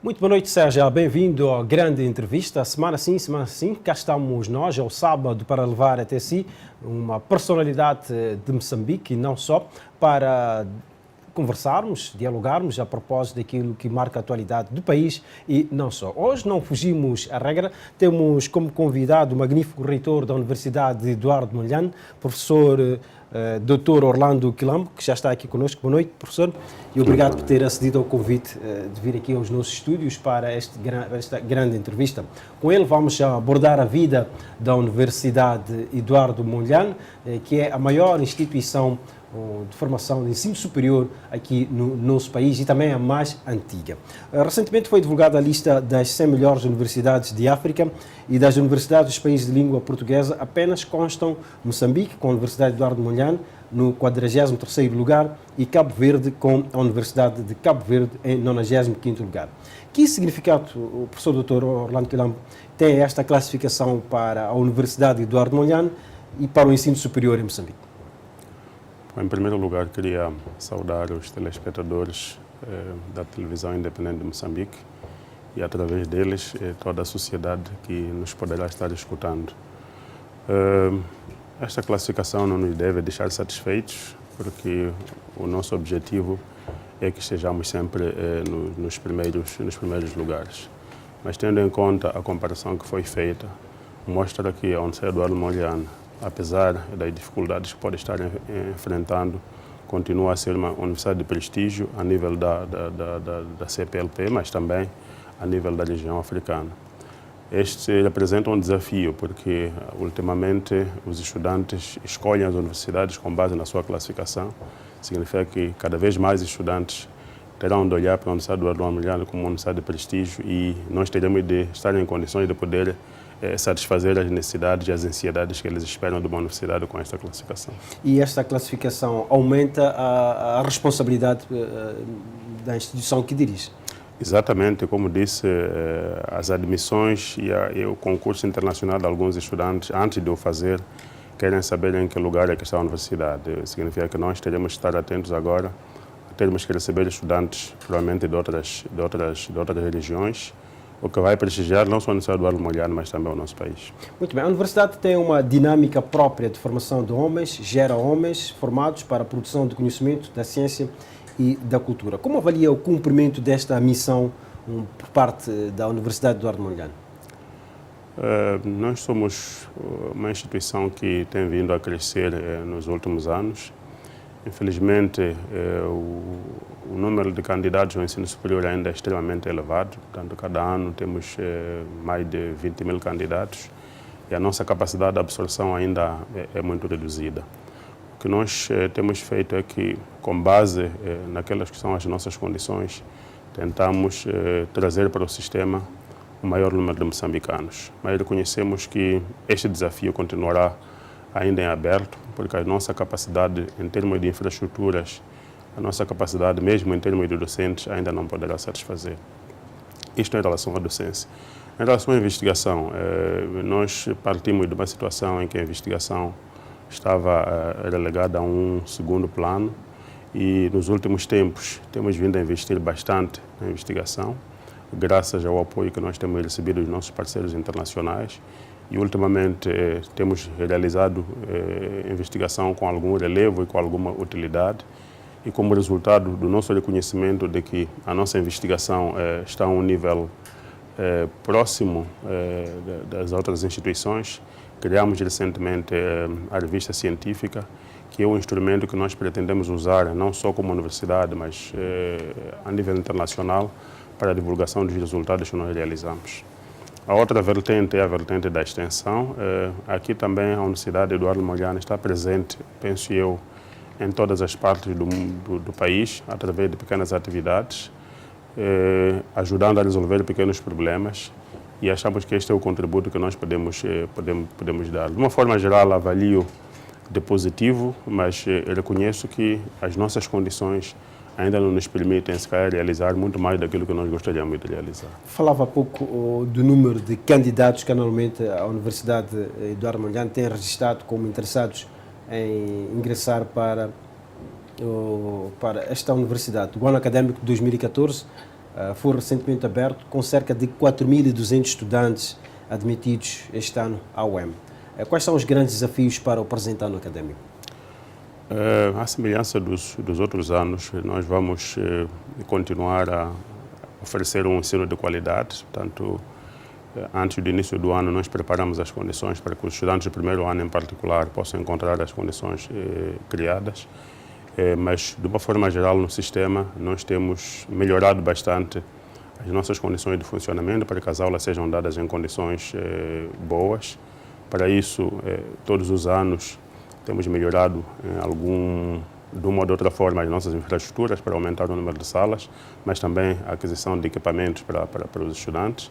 Muito boa noite, Sérgio. Bem-vindo à grande entrevista. Semana sim, cá estamos nós, é o sábado, para levar até si uma personalidade de Moçambique e não só, para conversarmos, dialogarmos a propósito daquilo que marca a atualidade do país e não só. Hoje não fugimos à regra, temos como convidado o magnífico reitor da Universidade Eduardo Mondlane, professor Dr. Orlando Quilambo, que já está aqui conosco. Boa noite, professor, e obrigado por ter acedido ao convite de vir aqui aos nossos estúdios para esta grande entrevista. Com ele vamos abordar a vida da Universidade Eduardo Mondlane, que é a maior instituição de formação de ensino superior aqui no nosso país e também a mais antiga. Recentemente foi divulgada a lista das 100 melhores universidades de África e das universidades dos países de língua portuguesa. Apenas constam Moçambique, com a Universidade Eduardo Mondlane, no 43º lugar, e Cabo Verde, com a Universidade de Cabo Verde, em 95º lugar. Que significado, o professor Dr. Orlando Quilambo, tem esta classificação para a Universidade Eduardo Mondlane e para o ensino superior em Moçambique? Em primeiro lugar, queria saudar os telespectadores da televisão independente de Moçambique e, através deles, toda a sociedade que nos poderá estar escutando. Esta classificação não nos deve deixar satisfeitos, porque o nosso objetivo é que estejamos sempre nos primeiros lugares. Mas, tendo em conta a comparação que foi feita, mostra que a Universidade Eduardo Mondlane, apesar das dificuldades que pode estar enfrentando, continua a ser uma universidade de prestígio a nível da CPLP, mas também a nível da região africana. Este representa um desafio, porque ultimamente os estudantes escolhem as universidades com base na sua classificação. Significa que cada vez mais estudantes terão de olhar para a Universidade Eduardo Mondlane como uma universidade de prestígio e nós teremos de estar em condições de poder satisfazer as necessidades e as ansiedades que eles esperam de uma universidade com esta classificação. E esta classificação aumenta a responsabilidade da instituição que dirige? Exatamente, como disse, as admissões e o concurso internacional de alguns estudantes, antes de o fazer, querem saber em que lugar é que está a universidade. Significa que nós teremos de estar atentos agora, teremos que receber estudantes, provavelmente de outras regiões, o que vai prestigiar não só a Universidade Eduardo Mondlane, mas também o nosso país. Muito bem. A universidade tem uma dinâmica própria de formação de homens, gera homens formados para a produção de conhecimento, da ciência e da cultura. Como avalia o cumprimento desta missão por parte da Universidade Eduardo Mondlane? Nós somos uma instituição que tem vindo a crescer nos últimos anos. Infelizmente, o número de candidatos ao ensino superior ainda é extremamente elevado. Portanto, cada ano temos mais de 20 mil candidatos e a nossa capacidade de absorção ainda é muito reduzida. O que nós temos feito é que, com base naquelas que são as nossas condições, tentamos trazer para o sistema o maior número de moçambicanos. Mas reconhecemos que este desafio continuará ainda em aberto, porque a nossa capacidade em termos de infraestruturas, a nossa capacidade mesmo em termos de docentes ainda não poderá satisfazer. Isto em relação à docência. Em relação à investigação, nós partimos de uma situação em que a investigação estava relegada a um segundo plano e nos últimos tempos temos vindo a investir bastante na investigação, graças ao apoio que nós temos recebido dos nossos parceiros internacionais. E, ultimamente, temos realizado investigação com algum relevo e com alguma utilidade. E, como resultado do nosso reconhecimento de que a nossa investigação está a um nível próximo das outras instituições, criamos recentemente a revista científica, que é um instrumento que nós pretendemos usar não só como universidade, mas a nível internacional, para a divulgação dos resultados que nós realizamos. A outra vertente é a vertente da extensão. Aqui também a Universidade Eduardo Mondlane está presente, penso eu, em todas as partes do país, através de pequenas atividades, ajudando a resolver pequenos problemas, e achamos que este é o contributo que nós podemos dar. De uma forma geral, avalio de positivo, mas reconheço que as nossas condições ainda não nos permitem, se calhar, realizar muito mais daquilo que nós gostaríamos de realizar. Falava há pouco do número de candidatos que anualmente a Universidade Eduardo Mondlane tem registrado como interessados em ingressar para para esta universidade. O ano académico de 2014 foi recentemente aberto com cerca de 4.200 estudantes admitidos este ano à UEM. Quais são os grandes desafios para o presente ano académico? À semelhança dos outros anos, nós vamos continuar a oferecer um ensino de qualidade. Portanto, antes do início do ano, nós preparamos as condições para que os estudantes do primeiro ano, em particular, possam encontrar as condições criadas. Mas, de uma forma geral, no sistema, nós temos melhorado bastante as nossas condições de funcionamento para que as aulas sejam dadas em condições boas. Para isso, todos os anos, temos melhorado de uma ou de outra forma as nossas infraestruturas para aumentar o número de salas, mas também a aquisição de equipamentos para os estudantes.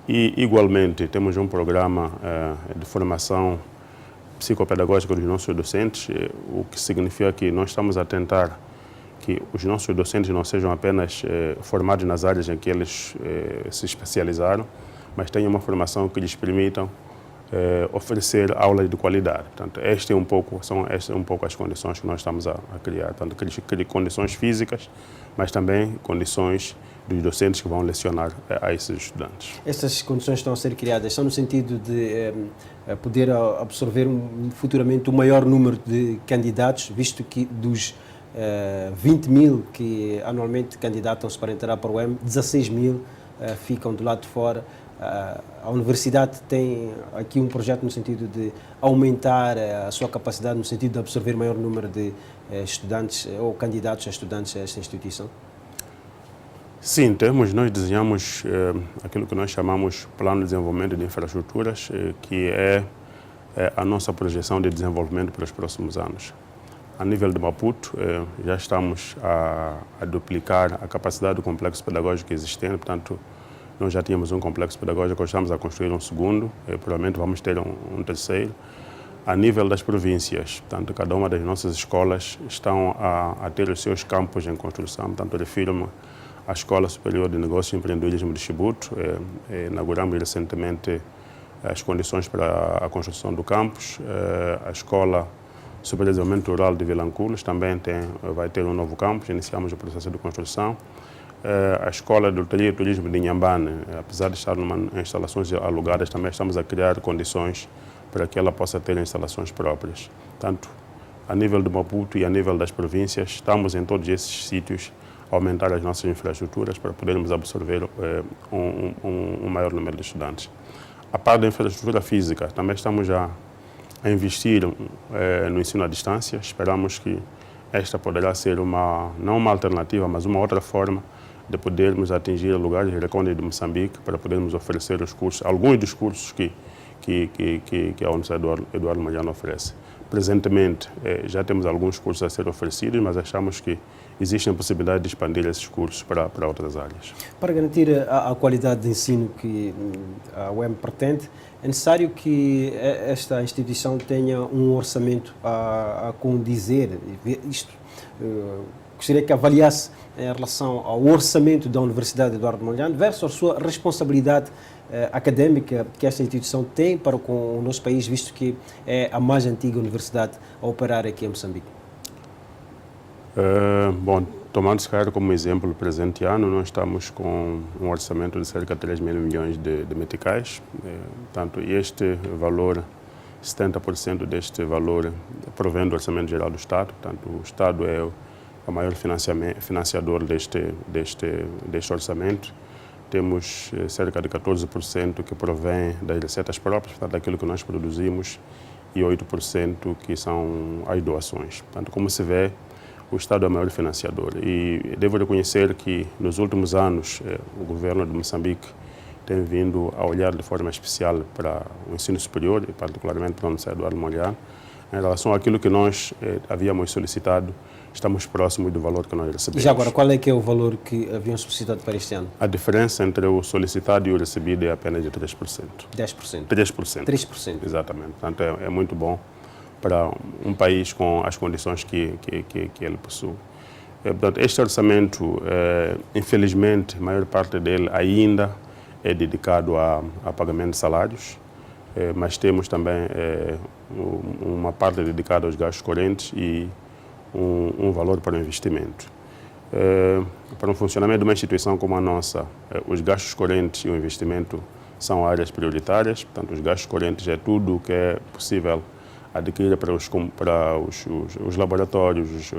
E, igualmente, temos um programa de formação psicopedagógica dos nossos docentes, o que significa que nós estamos a tentar que os nossos docentes não sejam apenas formados nas áreas em que eles se especializaram, mas tenham uma formação que lhes permitam oferecer aulas de qualidade. Portanto, estas são um pouco as condições que nós estamos a criar. Portanto, condições físicas, mas também condições dos docentes que vão lecionar a esses estudantes. Essas condições estão a ser criadas, são no sentido de poder absorver futuramente um maior número de candidatos, visto que dos 20 mil que anualmente candidatam-se para entrar para o UEM, 16 mil ficam do lado de fora. A universidade tem aqui um projeto no sentido de aumentar a sua capacidade, no sentido de absorver maior número de estudantes ou candidatos a estudantes a esta instituição? Sim, nós desenhamos aquilo que nós chamamos Plano de Desenvolvimento de Infraestruturas, que é a nossa projeção de desenvolvimento para os próximos anos. A nível de Maputo, já estamos a duplicar a capacidade do complexo pedagógico existente, portanto, nós já tínhamos um complexo pedagógico, estamos a construir um segundo, provavelmente vamos ter um terceiro. A nível das províncias, portanto, cada uma das nossas escolas estão a ter os seus campos em construção, portanto, refiro-me à Escola Superior de Negócios e Empreendedorismo de Chibuto. Inauguramos recentemente as condições para a construção do campus. A Escola Superior de Desenvolvimento Rural de Vilanculos também vai ter um novo campus, iniciamos o processo de construção. A Escola de Hotelaria e Turismo de Inhambane, apesar de estar em instalações alugadas, também estamos a criar condições para que ela possa ter instalações próprias. Tanto a nível de Maputo e a nível das províncias, estamos em todos esses sítios a aumentar as nossas infraestruturas para podermos absorver um maior número de estudantes. A parte da infraestrutura física, também estamos a investir no ensino à distância. Esperamos que esta poderá ser não uma alternativa, mas uma outra forma de podermos atingir lugares recônditos de Moçambique para podermos oferecer os cursos, alguns dos cursos que a Universidade Eduardo Mondlane oferece. Presentemente, já temos alguns cursos a ser oferecidos, mas achamos que existe a possibilidade de expandir esses cursos para outras áreas. Para garantir a qualidade de ensino que a UEM pretende, é necessário que esta instituição tenha um orçamento a condizer. Isto, gostaria que avaliasse em relação ao orçamento da Universidade Eduardo Mondlane versus a sua responsabilidade académica que esta instituição tem para com o nosso país, visto que é a mais antiga universidade a operar aqui em Moçambique. Bom, tomando se calhar como exemplo o presente ano, nós estamos com um orçamento de cerca de 3 mil milhões de meticais. Portanto, este valor, 70% deste valor provém do Orçamento Geral do Estado. Portanto, o Estado é o maior financiador deste orçamento. Temos cerca de 14% que provém das receitas próprias, portanto, daquilo que nós produzimos, e 8% que são as doações. Portanto, como se vê, o Estado é o maior financiador. E devo reconhecer que, nos últimos anos, o governo de Moçambique tem vindo a olhar de forma especial para o ensino superior, e particularmente para a Universidade Eduardo Mondlane. Em relação àquilo que nós havíamos solicitado, estamos próximos do valor que nós recebemos. E já agora, qual é que é o valor que haviam solicitado para este ano? A diferença entre o solicitado e o recebido é apenas de 3%. 10%? 3%. 3%. Exatamente. Portanto, é muito bom para um país com as condições que ele possui. Portanto, este orçamento, infelizmente, a maior parte dele ainda é dedicado a pagamento de salários, mas temos também uma parte dedicada aos gastos correntes e um valor para o investimento. Para o funcionamento de uma instituição como a nossa, os gastos correntes e o investimento são áreas prioritárias. Portanto, os gastos correntes é tudo o que é possível adquirir para os laboratórios,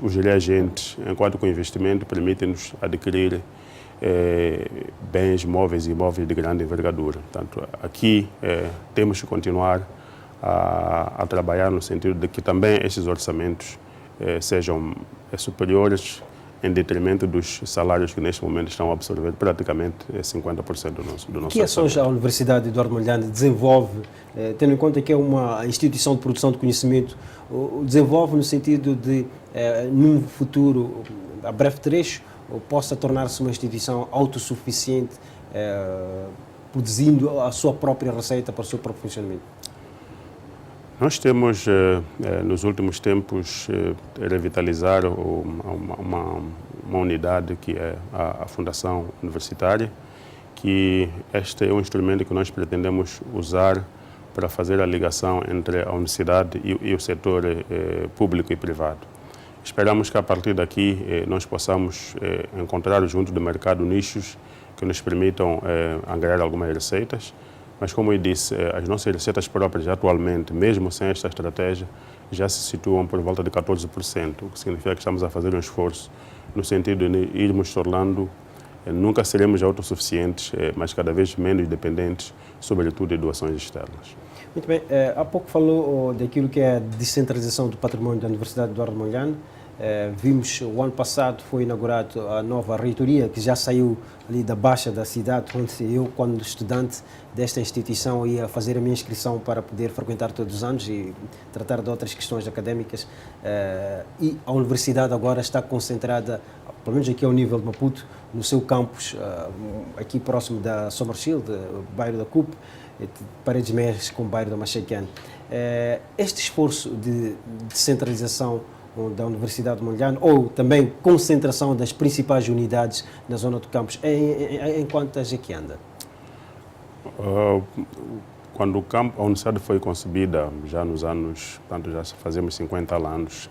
os reagentes, enquanto que o investimento permite-nos adquirir bens móveis e imóveis de grande envergadura. Portanto, aqui temos que continuar a trabalhar no sentido de que também esses orçamentos sejam superiores em detrimento dos salários que neste momento estão a absorver praticamente 50% do nosso orçamento. Que ações a Universidade Eduardo Mondlane desenvolve, tendo em conta que é uma instituição de produção de conhecimento, desenvolve no sentido de, num futuro, a breve trecho, possa tornar-se uma instituição autossuficiente, produzindo a sua própria receita para o seu próprio funcionamento? Nós temos, nos últimos tempos, revitalizar uma unidade que é a Fundação Universitária, que este é um instrumento que nós pretendemos usar para fazer a ligação entre a universidade e o setor público e privado. Esperamos que a partir daqui nós possamos encontrar junto do mercado nichos que nos permitam angariar algumas receitas. Mas, como eu disse, as nossas receitas próprias atualmente, mesmo sem esta estratégia, já se situam por volta de 14%, o que significa que estamos a fazer um esforço no sentido de irmos tornando, nunca seremos autossuficientes, mas cada vez menos dependentes, sobretudo de doações externas. Muito bem, há pouco falou daquilo que é a descentralização do património da Universidade Eduardo Mondlane. Vimos, o ano passado foi inaugurado a nova reitoria, que já saiu ali da Baixa da cidade, onde eu, quando estudante desta instituição, ia fazer a minha inscrição para poder frequentar todos os anos e tratar de outras questões académicas. E a universidade agora está concentrada, pelo menos aqui ao nível de Maputo, no seu campus, aqui próximo da Summershield, bairro da CUP, Paredes Meias com o bairro da Machequene. Este esforço de descentralização da Universidade de Mondlane, ou também concentração das principais unidades na zona do campus, em quantas é que anda? Quando a universidade foi concebida, já nos anos, portanto já fazemos 50 anos,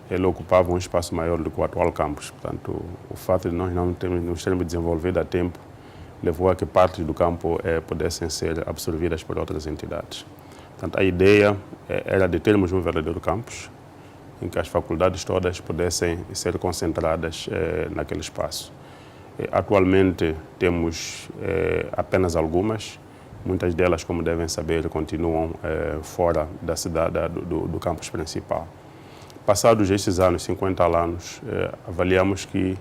ele ocupava um espaço maior do que o atual campus. Portanto, o fato de nós não termos desenvolvido a tempo levou a que partes do campo pudessem ser absorvidas por outras entidades. Portanto, a ideia era de termos um verdadeiro campus, em que as faculdades todas pudessem ser concentradas naquele espaço. Atualmente temos apenas algumas, muitas delas, como devem saber, continuam fora da cidade, do campus principal. Passados esses anos, 50 anos, avaliamos que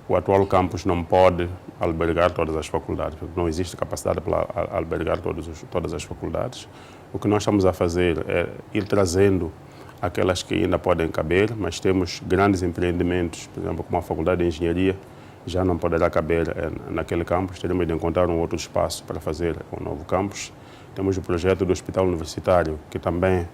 o atual campus não pode albergar todas as faculdades, porque não existe capacidade para albergar todas as faculdades. O que nós estamos a fazer é ir trazendo aquelas que ainda podem caber, mas temos grandes empreendimentos, por exemplo, como a Faculdade de Engenharia, já não poderá caber naquele campus, teremos de encontrar um outro espaço para fazer um novo campus. Temos o projeto do Hospital Universitário, que também,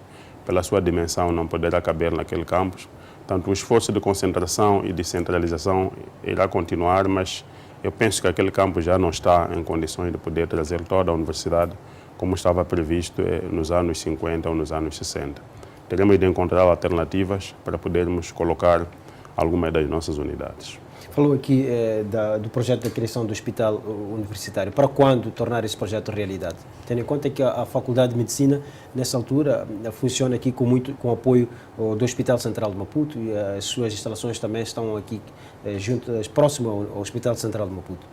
pela sua dimensão, não poderá caber naquele campus. Portanto, o esforço de concentração e de centralização irá continuar, mas eu penso que aquele campus já não está em condições de poder trazer toda a universidade como estava previsto nos anos 50 ou nos anos 60. Teremos de encontrar alternativas para podermos colocar algumas das nossas unidades. Falou aqui do projeto da criação do Hospital Universitário. Para quando tornar esse projeto realidade? Tendo em conta que a Faculdade de Medicina, nessa altura, funciona aqui com apoio do Hospital Central de Maputo e as suas instalações também estão aqui juntas, próximo ao Hospital Central de Maputo.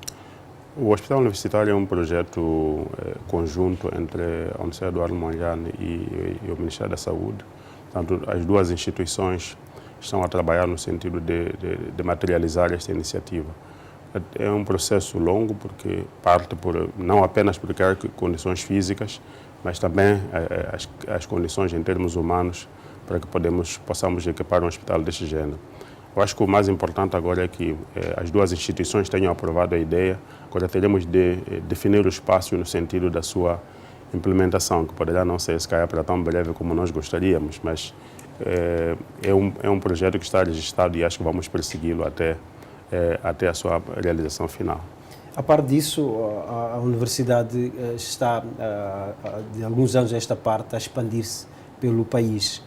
O Hospital Universitário é um projeto conjunto entre a Universidade Eduardo Mondlane e o Ministério da Saúde. Portanto, as duas instituições estão a trabalhar no sentido de materializar esta iniciativa. É um processo longo, porque parte não apenas por criar condições físicas, mas também as condições em termos humanos para que possamos equipar um hospital deste gênero. Eu acho que o mais importante agora é que as duas instituições tenham aprovado a ideia. Agora teremos de definir o espaço no sentido da sua implementação, que poderá não ser, se calhar, para tão breve como nós gostaríamos, mas é um projeto que está registrado e acho que vamos persegui-lo até a sua realização final. A par disso, a universidade está, de alguns anos a esta parte, a expandir-se pelo país.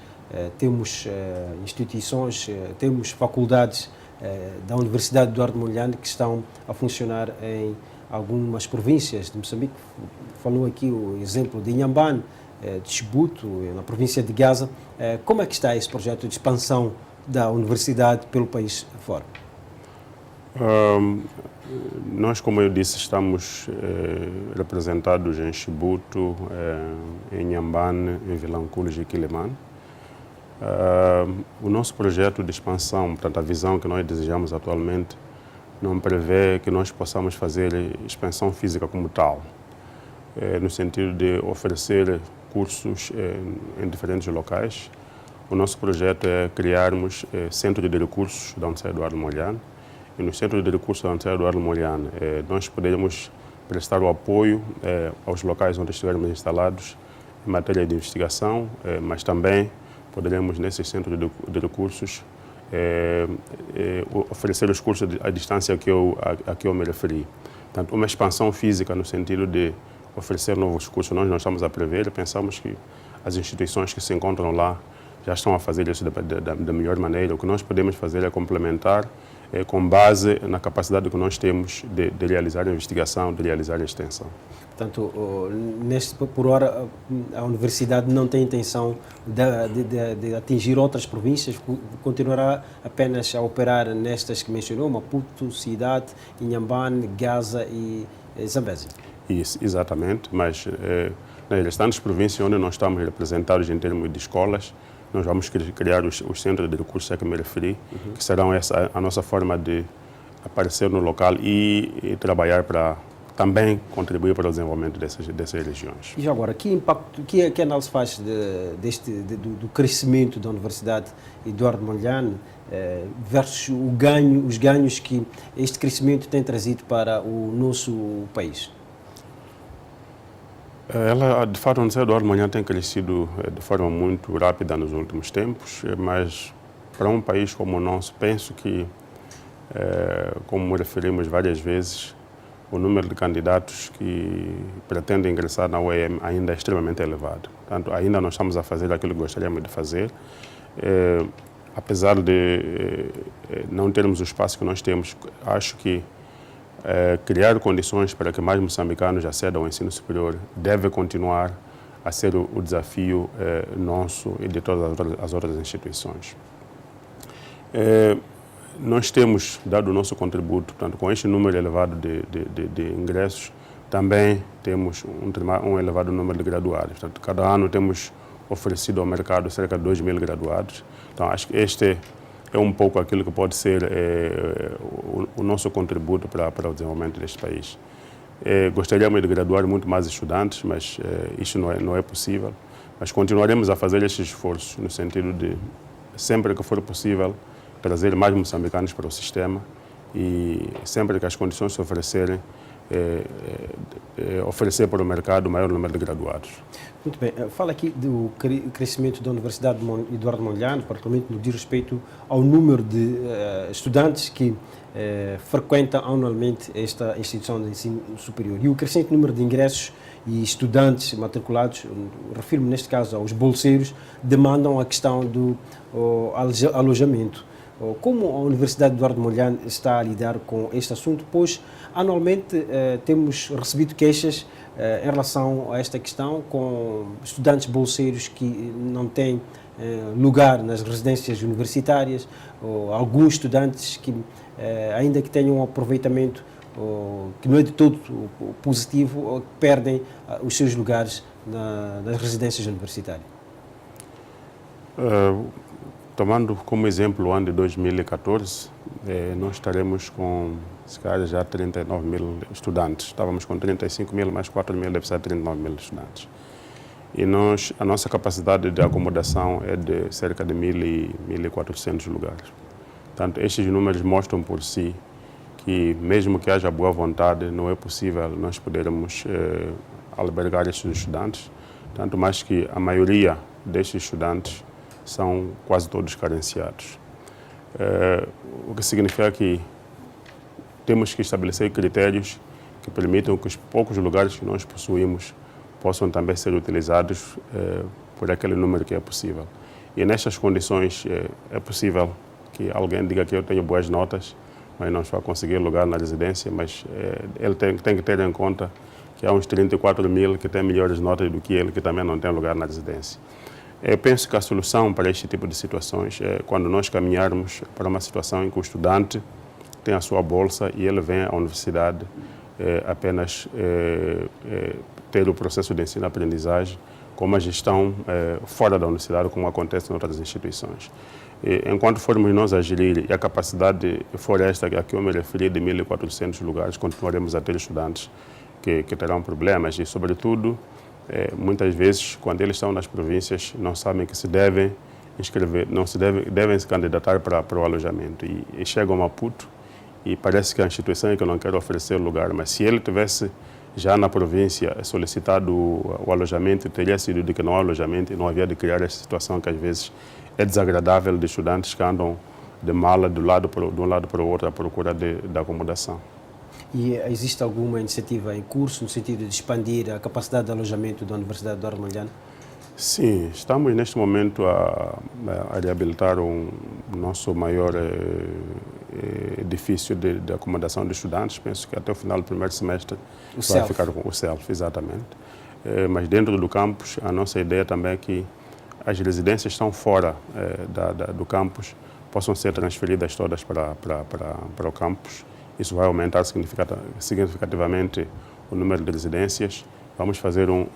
Temos instituições, temos faculdades da Universidade de Eduardo Mondlane que estão a funcionar em algumas províncias de Moçambique. Falou aqui o exemplo de Inhambane, de Chibuto, na província de Gaza. Como é que está esse projeto de expansão da universidade pelo país fora? Nós, como eu disse, estamos representados em Chibuto, em Inhambane, em Vilanculos e Quilimane. O nosso projeto de expansão, portanto, a visão que nós desejamos atualmente, não prevê que nós possamos fazer expansão física como tal, no sentido de oferecer cursos em diferentes locais. O nosso projeto é criarmos centro de recursos da Universidade Eduardo Mondlane. E no Centro de Recursos da Universidade Eduardo Mondlane, nós poderemos prestar o apoio aos locais onde estivermos instalados em matéria de investigação, mas também poderemos, nesse Centro de Recursos, oferecer os cursos à distância a que eu me referi. Portanto, uma expansão física no sentido de oferecer novos cursos, nós não estamos a prever, pensamos que as instituições que se encontram lá já estão a fazer isso da melhor maneira. O que nós podemos fazer é complementar com base na capacidade que nós temos de realizar a investigação, de realizar a extensão. Portanto, por hora, a universidade não tem intenção de atingir outras províncias, continuará apenas a operar nestas que mencionou, Maputo, Cidade, Inhambane, Gaza e Zambésia. Isso, exatamente, mas nas restantes províncias onde nós estamos representados em termos de escolas, nós vamos criar os centros de recursos a que me referi, que serão a nossa forma de aparecer no local e trabalhar para também contribuir para o desenvolvimento dessas regiões. E agora, que impacto, que análise faz do crescimento da Universidade Eduardo Mondlane versus os ganhos que este crescimento tem trazido para o nosso país? De fato, a Universidade Eduardo Mondlane tem crescido de forma muito rápida nos últimos tempos, mas para um país como o nosso, penso que, como referimos várias vezes, o número de candidatos que pretendem ingressar na UEM ainda é extremamente elevado. Portanto, ainda não estamos a fazer aquilo que gostaríamos de fazer. Apesar de não termos o espaço que nós temos, acho que criar condições para que mais moçambicanos acedam ao ensino superior deve continuar a ser o desafio nosso e de todas as outras instituições. Nós temos dado o nosso contributo, portanto, com este número elevado de ingressos, também temos um elevado número de graduados. Portanto, cada ano temos oferecido ao mercado cerca de 2.000 graduados. Então, acho que este é um pouco aquilo que pode ser o nosso contributo para o desenvolvimento deste país. Gostaríamos de graduar muito mais estudantes, mas isso não é possível. Mas continuaremos a fazer estes esforços no sentido de, sempre que for possível, trazer mais moçambicanos para o sistema e sempre que as condições se oferecerem, oferecer para o mercado o maior número de graduados. Muito bem. Fala aqui do crescimento da Universidade Eduardo Mondlane, particularmente no que diz respeito ao número de estudantes que frequentam anualmente esta instituição de ensino superior. E o crescente número de ingressos e estudantes matriculados, refiro-me neste caso aos bolseiros, demandam a questão do alojamento. Como a Universidade Eduardo Mondlane está a lidar com este assunto, pois anualmente temos recebido queixas em relação a esta questão, com estudantes bolseiros que não têm lugar nas residências universitárias, ou alguns estudantes que, ainda que tenham um aproveitamento que não é de todo positivo, perdem os seus lugares nas residências universitárias. Tomando como exemplo o ano de 2014, nós estaremos com, se calhar, já 39 mil estudantes. Estávamos com 35 mil, mais 4 mil, deve ser 39 mil estudantes. E a nossa capacidade de acomodação é de cerca de 1.400 lugares. Portanto, estes números mostram por si que, mesmo que haja boa vontade, não é possível nós podermos albergar estes estudantes, tanto mais que a maioria destes estudantes são quase todos carenciados. O que significa que temos que estabelecer critérios que permitam que os poucos lugares que nós possuímos possam também ser utilizados por aquele número que é possível. E nestas condições é possível que alguém diga que eu tenho boas notas, mas não vai conseguir lugar na residência, mas ele tem que ter em conta que há uns 34 mil que têm melhores notas do que ele, que também não tem lugar na residência. Eu penso que a solução para este tipo de situações é quando nós caminharmos para uma situação em que o estudante tem a sua bolsa e ele vem à universidade apenas ter o processo de ensino-aprendizagem com uma gestão fora da universidade, como acontece em outras instituições. Enquanto formos nós a gerir e a capacidade for esta a que eu me referi de 1.400 lugares, continuaremos a ter estudantes que terão problemas e, sobretudo, muitas vezes, quando eles estão nas províncias, não sabem que se devem inscrever, devem se candidatar para o alojamento e chegam a Maputo e parece que a instituição é que não quer oferecer lugar, mas se ele tivesse já na província solicitado o alojamento, teria sido de que não há alojamento e não havia de criar essa situação que às vezes é desagradável de estudantes que andam de mala de um lado para o outro à procura da acomodação. E existe alguma iniciativa em curso no sentido de expandir a capacidade de alojamento da Universidade de Eduardo Mondlane? Sim, estamos neste momento a reabilitar o nosso maior edifício de acomodação de estudantes. Penso que até o final do primeiro semestre vai ficar com o CELF, exatamente. Mas dentro do campus, a nossa ideia também é que as residências que estão fora do campus possam ser transferidas todas para o campus. Isso vai aumentar significativamente o número de residências. Vamos fazer um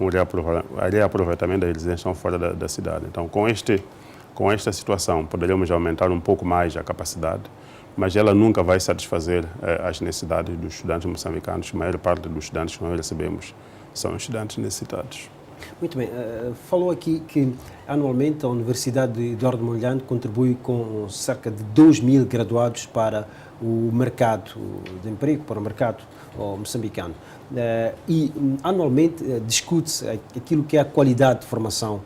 reaproveitamento das residências que estão fora da cidade. Então, com esta situação, poderíamos aumentar um pouco mais a capacidade, mas ela nunca vai satisfazer as necessidades dos estudantes moçambicanos. A maior parte dos estudantes que nós recebemos são estudantes necessitados. Muito bem. Falou aqui que anualmente a Universidade de Eduardo Mondlane contribui com cerca de 2.000 graduados para o mercado de emprego, para o mercado moçambicano. E anualmente discute-se aquilo que é a qualidade de formação,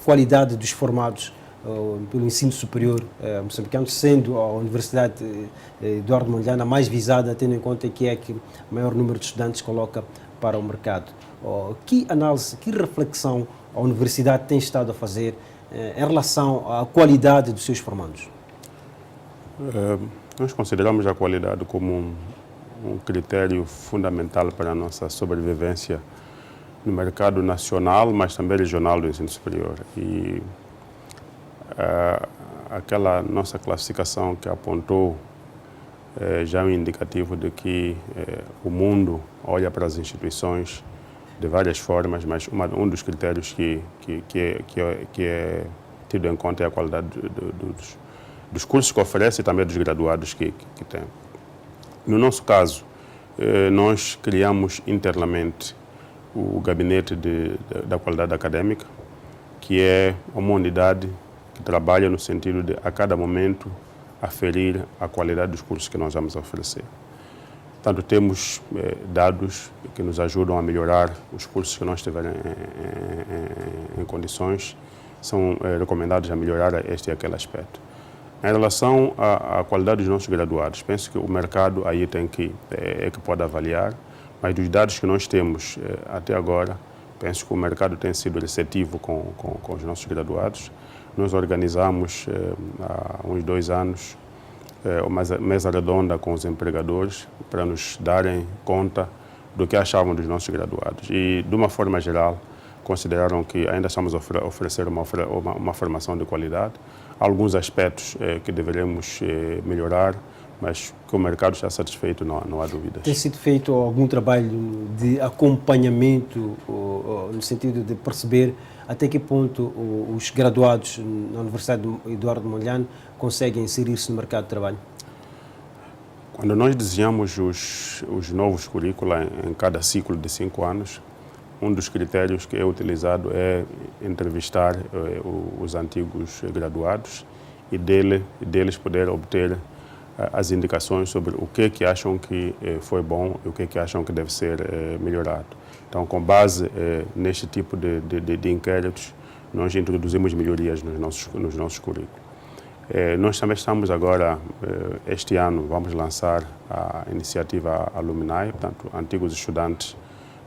qualidade dos formados pelo ensino superior moçambicano, sendo a Universidade de Eduardo Mondlane a mais visada, tendo em conta que é que o maior número de estudantes coloca para o mercado. Que análise, que reflexão a Universidade tem estado a fazer em relação à qualidade dos seus formandos? Nós consideramos a qualidade como um critério fundamental para a nossa sobrevivência no mercado nacional, mas também regional do ensino superior. E aquela nossa classificação que apontou já é um indicativo de que o mundo olha para as instituições de várias formas, mas um dos critérios que é tido em conta é a qualidade dos cursos que oferece e também dos graduados que tem. No nosso caso, nós criamos internamente o Gabinete da Qualidade Académica, que é uma unidade que trabalha no sentido de, a cada momento, aferir a qualidade dos cursos que nós vamos oferecer. Portanto, temos dados que nos ajudam a melhorar os cursos que nós tiverem em condições, são recomendados a melhorar este e aquele aspecto. Em relação à qualidade dos nossos graduados, penso que o mercado aí que pode avaliar, mas dos dados que nós temos até agora, penso que o mercado tem sido receptivo com os nossos graduados. Nós organizamos há uns 2 anos uma mesa redonda com os empregadores para nos darem conta do que achavam dos nossos graduados. E, de uma forma geral, consideraram que ainda estamos a oferecer uma formação de qualidade. Há alguns aspectos que deveremos melhorar, mas que o mercado está satisfeito, não há dúvidas. Tem sido feito algum trabalho de acompanhamento, no sentido de perceber até que ponto os graduados na Universidade de Eduardo Mondlane conseguem inserir-se no mercado de trabalho? Quando nós desenhamos os novos currículos em cada ciclo de 5 anos, um dos critérios que é utilizado é entrevistar os antigos graduados e deles poder obter as indicações sobre o que acham que foi bom e o que acham que deve ser melhorado. Então, com base neste tipo de inquéritos, nós introduzimos melhorias nos nossos currículos. Nós também estamos agora, este ano, vamos lançar a iniciativa Alumni, portanto, antigos estudantes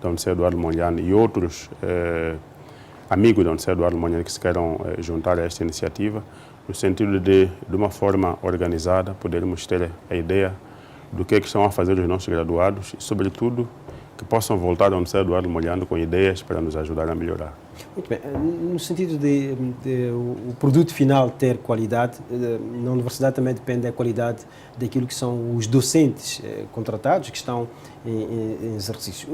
da Universidade Eduardo Mondlane e outros amigos da Universidade Eduardo Mondlane que se queiram juntar a esta iniciativa, no sentido de uma forma organizada, podermos ter a ideia do que estão a fazer os nossos graduados e, sobretudo, que possam voltar à Universidade Eduardo Mondlane com ideias para nos ajudar a melhorar. Muito bem. No sentido de o produto final ter qualidade, na universidade também depende da qualidade daquilo que são os docentes contratados que estão em exercício.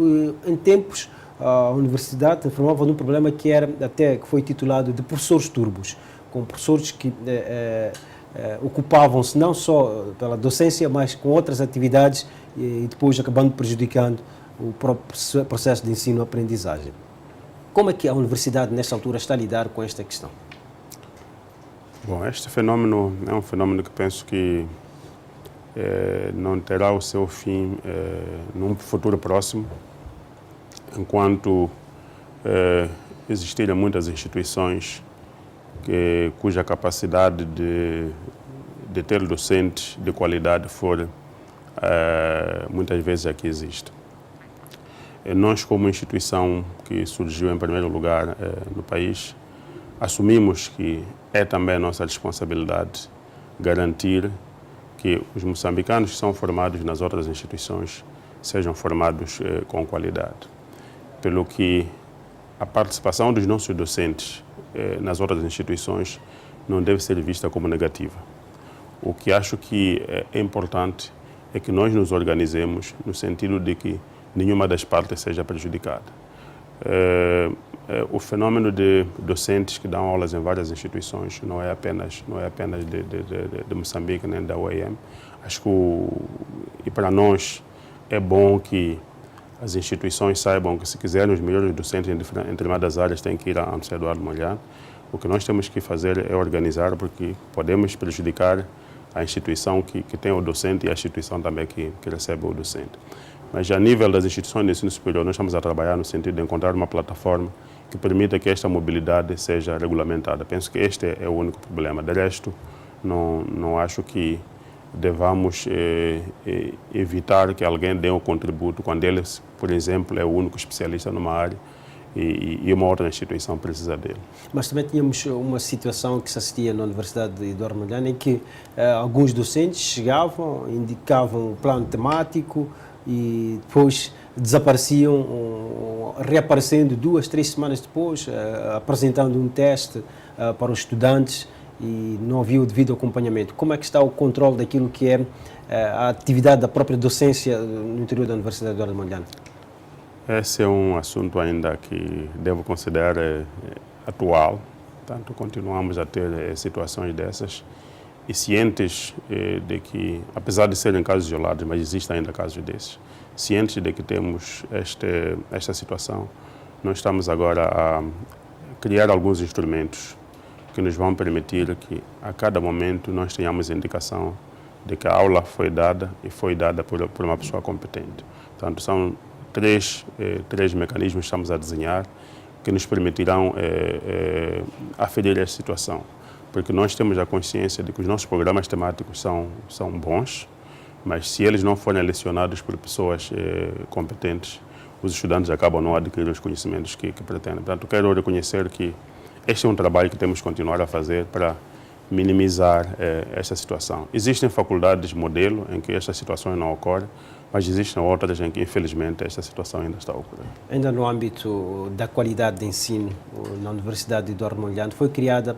Em tempos, a universidade informava de um problema que foi titulado de professores turbos, com professores que ocupavam-se não só pela docência, mas com outras atividades e depois acabando prejudicando o próprio processo de ensino-aprendizagem. Como é que a universidade, nesta altura, está a lidar com esta questão? Bom, este fenômeno é um fenômeno que penso que não terá o seu fim num futuro próximo, enquanto existirem muitas instituições cuja capacidade de ter docentes de qualidade for muitas vezes aqui existe. Nós, como instituição que surgiu em primeiro lugar no país, assumimos que é também a nossa responsabilidade garantir que os moçambicanos que são formados nas outras instituições sejam formados com qualidade. Pelo que a participação dos nossos docentes nas outras instituições não deve ser vista como negativa. O que acho que é importante é que nós nos organizemos no sentido de que nenhuma das partes seja prejudicada. O fenômeno de docentes que dão aulas em várias instituições não é apenas de Moçambique nem da UEM. Acho que e para nós é bom que as instituições saibam que, se quiserem os melhores docentes em determinadas áreas, têm que ir à Universidade Eduardo Mondlane. O que nós temos que fazer é organizar, porque podemos prejudicar a instituição que tem o docente e a instituição também que recebe o docente. Mas, a nível das instituições de ensino superior, nós estamos a trabalhar no sentido de encontrar uma plataforma que permita que esta mobilidade seja regulamentada. Penso que este é o único problema. De resto, não acho que devamos evitar que alguém dê um contributo quando ele, por exemplo, é o único especialista numa área e uma outra instituição precisa dele. Mas também tínhamos uma situação que se assistia na Universidade de Eduardo Mondlane em que alguns docentes chegavam, indicavam o plano temático e depois desapareciam, reaparecendo 2, 3 semanas depois, apresentando um teste para os estudantes e não havia o devido acompanhamento. Como é que está o controle daquilo que é a atividade da própria docência no interior da Universidade de Eduardo Mondlane? Esse é um assunto ainda que devo considerar atual. Portanto, continuamos a ter situações dessas e cientes de que, apesar de serem casos isolados, mas existem ainda casos desses, cientes de que temos esta situação, nós estamos agora a criar alguns instrumentos que nos vão permitir que, a cada momento, nós tenhamos indicação de que a aula foi dada e foi dada por uma pessoa competente. Portanto, são três mecanismos que estamos a desenhar que nos permitirão aferir esta situação. Porque nós temos a consciência de que os nossos programas temáticos são bons, mas se eles não forem lecionados por pessoas competentes, os estudantes acabam não adquirindo os conhecimentos que pretendem. Portanto, quero reconhecer que este é um trabalho que temos que continuar a fazer para minimizar esta situação. Existem faculdades modelo em que estas situações não ocorrem, mas existem outras em que, infelizmente, esta situação ainda está ocorrendo. Ainda no âmbito da qualidade de ensino na Universidade de Eduardo Mondlane, foi criado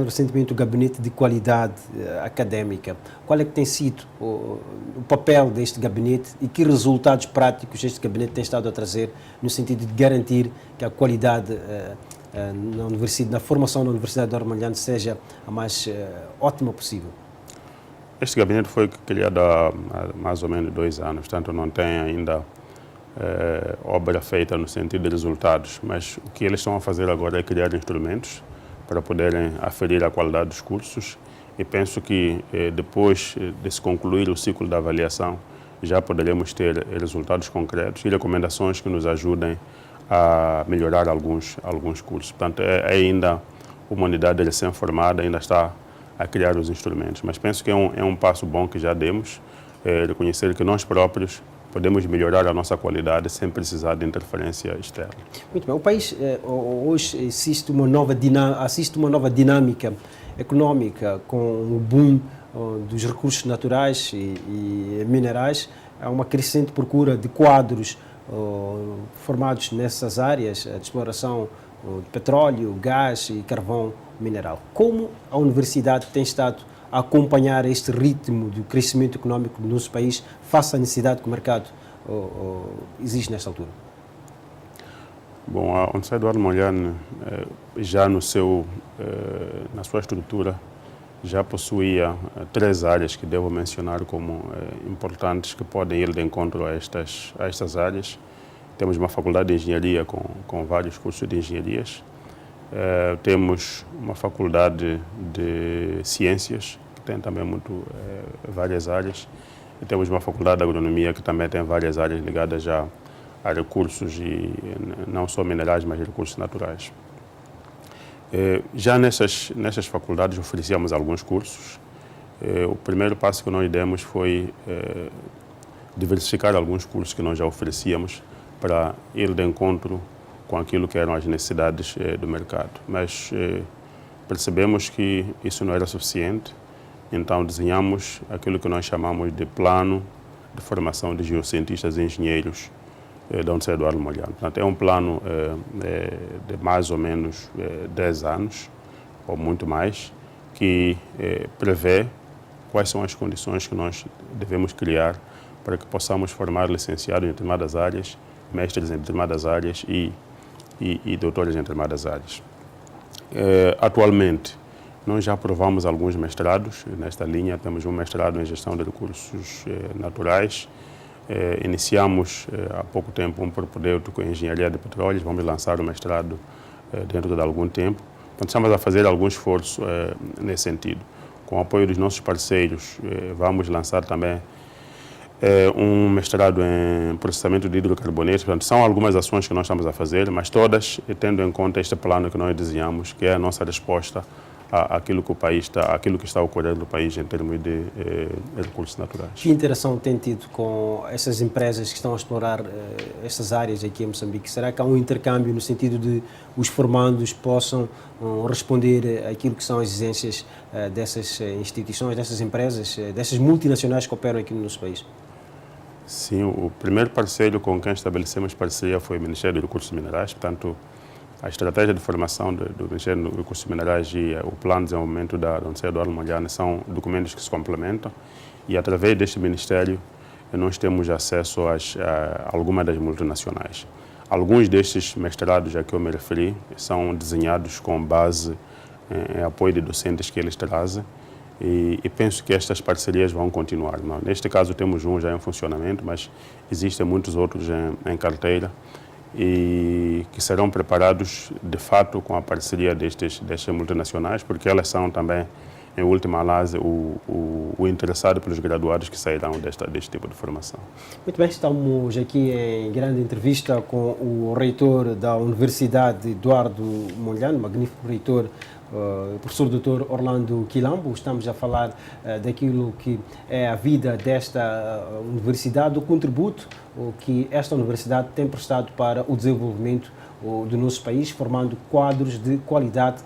recentemente o Gabinete de Qualidade Académica. Qual é que tem sido o papel deste gabinete e que resultados práticos este gabinete tem estado a trazer no sentido de garantir que a qualidade na formação na Universidade de Eduardo Mondlane seja a mais ótima possível? Este gabinete foi criado há mais ou menos 2 anos, portanto não tem ainda obra feita no sentido de resultados, mas o que eles estão a fazer agora é criar instrumentos para poderem aferir a qualidade dos cursos e penso que depois de se concluir o ciclo da avaliação já poderemos ter resultados concretos e recomendações que nos ajudem a melhorar alguns cursos. Portanto, é ainda uma unidade recém-formada, ainda está a criar os instrumentos. Mas penso que é um passo bom que já demos, reconhecer que nós próprios podemos melhorar a nossa qualidade sem precisar de interferência externa. Muito bem. O país hoje assiste uma nova dinâmica económica com o boom dos recursos naturais e minerais. Há uma crescente procura de quadros formados nessas áreas de exploração de petróleo, gás e carvão mineral. Como a universidade tem estado a acompanhar este ritmo do crescimento económico do nosso país face à necessidade que o mercado exige nesta altura? Bom, a Universidade Eduardo Mondlane já na sua estrutura já possuía 3 áreas que devo mencionar como importantes, que podem ir de encontro a estas áreas. Temos uma faculdade de engenharia com vários cursos de engenharias. Temos uma faculdade de ciências, que tem também várias áreas. E temos uma faculdade de agronomia, que também tem várias áreas ligadas já a recursos, e não só minerais, mas recursos naturais. Já nessas faculdades oferecíamos alguns cursos. O primeiro passo que nós demos foi diversificar alguns cursos que nós já oferecíamos para ir de encontro com aquilo que eram as necessidades do mercado. Mas percebemos que isso não era suficiente, então desenhamos aquilo que nós chamamos de plano de formação de geocientistas e engenheiros da Universidade Eduardo Mondlane. Portanto, é um plano de mais ou menos 10 anos, ou muito mais, que prevê quais são as condições que nós devemos criar para que possamos formar licenciados em determinadas áreas, mestres em determinadas áreas e doutores em determinadas áreas. Atualmente, nós já aprovamos alguns mestrados nesta linha. Temos um mestrado em gestão de recursos naturais. Iniciamos há pouco tempo um propedêutico em engenharia de petróleos. Vamos lançar o mestrado dentro de algum tempo. Então, estamos a fazer algum esforço nesse sentido. Com o apoio dos nossos parceiros, vamos lançar também um mestrado em processamento de hidrocarbonetos. Portanto, são algumas ações que nós estamos a fazer, mas todas tendo em conta este plano que nós desenhamos, que é a nossa resposta àquilo que está ocorrendo no país em termos de recursos naturais. Que interação tem tido com essas empresas que estão a explorar estas áreas aqui em Moçambique? Será que há um intercâmbio no sentido de os formandos possam responder àquilo que são as exigências dessas instituições, dessas empresas, dessas multinacionais que operam aqui no nosso país? Sim, o primeiro parceiro com quem estabelecemos parceria foi o Ministério dos Recursos Minerais. Portanto, a estratégia de formação do Ministério dos Recursos Minerais e o plano de desenvolvimento da Universidade Eduardo Mondlane são documentos que se complementam, e através deste Ministério nós temos acesso a algumas das multinacionais. Alguns destes mestrados a que eu me referi são desenhados com base em apoio de docentes que eles trazem, e penso que estas parcerias vão continuar. Neste caso temos um já em funcionamento, mas existem muitos outros em carteira, e que serão preparados de fato com a parceria destas multinacionais, porque elas são também, em última análise, o interessado pelos graduados que sairão deste tipo de formação. Muito bem, estamos aqui em grande entrevista com o reitor da Universidade Eduardo Mondlane, magnífico reitor, o professor Dr. Orlando Quilambo. Estamos a falar daquilo que é a vida desta universidade, o contributo que esta universidade tem prestado para o desenvolvimento do nosso país, formando quadros de qualidade